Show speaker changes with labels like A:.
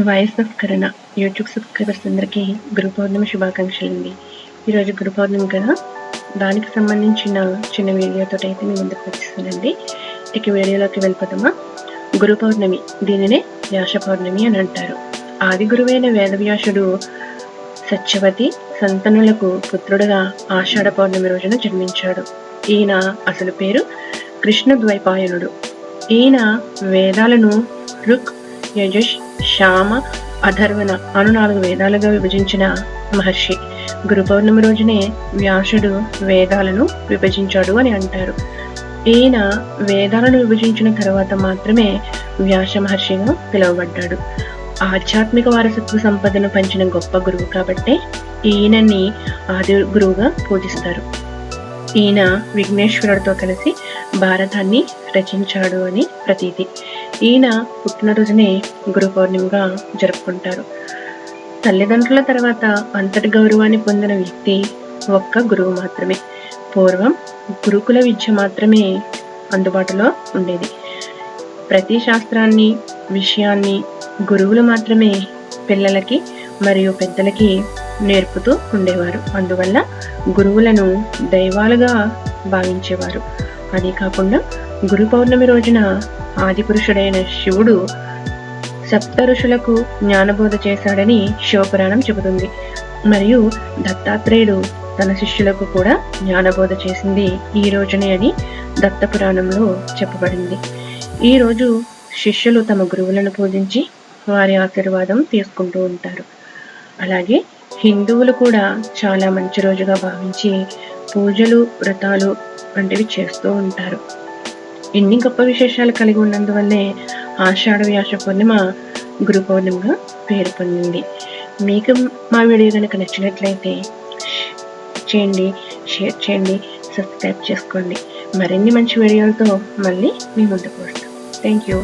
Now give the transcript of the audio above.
A: Voice of Karuna YouTube subscribers అందరికీ గురు పౌర్ణమి శుభాకాంక్షలు అండి. ఈరోజు గురు పౌర్ణమి కదా, దానికి సంబంధించిన చిన్న వీడియోతో అయితే మీ ముందుకు వచ్చిస్తానండి. ఇక వీడియోలోకి వెళ్ళిపోతామా. గురు పౌర్ణమి, దీనినే వ్యాస పౌర్ణమి అని అంటారు. ఆది గురువైన వేదవ్యాసుడు సత్యవతి సంతనులకు పుత్రుడుగా ఆషాఢ పౌర్ణమి రోజున జన్మించాడు. ఈయన అసలు పేరు కృష్ణద్వైపాయనుడు. ఈయన వేదాలను ఋక్, యజుష్, శామ, అధర్వణ అను 4 వేదాలుగా విభజించిన మహర్షి. గురు పౌర్ణమి రోజునే వ్యాసుడు వేదాలను విభజించాడు అని అంటారు. ఈయన వేదాలను విభజించిన తర్వాత మాత్రమే వ్యాస మహర్షిగా పిలువబడ్డాడు. ఆధ్యాత్మిక వారసత్వ సంపదను పంచిన గొప్ప గురువు కాబట్టే ఈయనని ఆది గురువుగా పూజిస్తారు. ఈయన విఘ్నేశ్వరుడితో కలిసి భారతాన్ని రచించాడు అని ప్రతీతి. ఈయన పుట్టినరోజునే గురు పౌర్ణమిగా జరుపుకుంటారు. తల్లిదండ్రుల తర్వాత అంతటి గౌరవాన్ని పొందిన వ్యక్తి ఒక్క గురువు మాత్రమే. పూర్వం గురుకుల విద్య మాత్రమే అందుబాటులో ఉండేది. ప్రతి శాస్త్రాన్ని, విషయాన్ని గురువులు మాత్రమే పిల్లలకి మరియు పెద్దలకి నేర్పుతూ ఉండేవారు. అందువల్ల గురువులను దైవాలుగా భావించేవారు. అదే కాకుండా గురు పౌర్ణమి రోజున ఆది పురుషుడైన శివుడు సప్త ఋషులకు జ్ఞానబోధ చేశాడని శివపురాణం చెబుతుంది. మరియు దత్తాత్రేయుడు తన శిష్యులకు కూడా జ్ఞానబోధ చేసింది ఈ రోజునే అని దత్త పురాణంలో చెప్పబడింది. ఈ రోజు శిష్యులు తమ గురువులను పూజించి వారి ఆశీర్వాదం తీసుకుంటూ ఉంటారు. అలాగే హిందువులు కూడా చాలా మంచి రోజుగా భావించి పూజలు, వ్రతాలు వంటివి చేస్తూ ఉంటారు. ఇన్ని గొప్ప విశేషాలు కలిగి ఉన్నందువల్లే ఆషాఢ వ్యాస పౌర్ణిమ గురు పౌర్ణమిగా పేరు పొందింది. మీకు మా వీడియో కనుక నచ్చినట్లయితే చేయండి, షేర్ చేయండి, సబ్స్క్రైబ్ చేసుకోండి. మరిన్ని మంచి వీడియోలతో మళ్ళీ మీ ముందుకు వస్తాం. Thank you.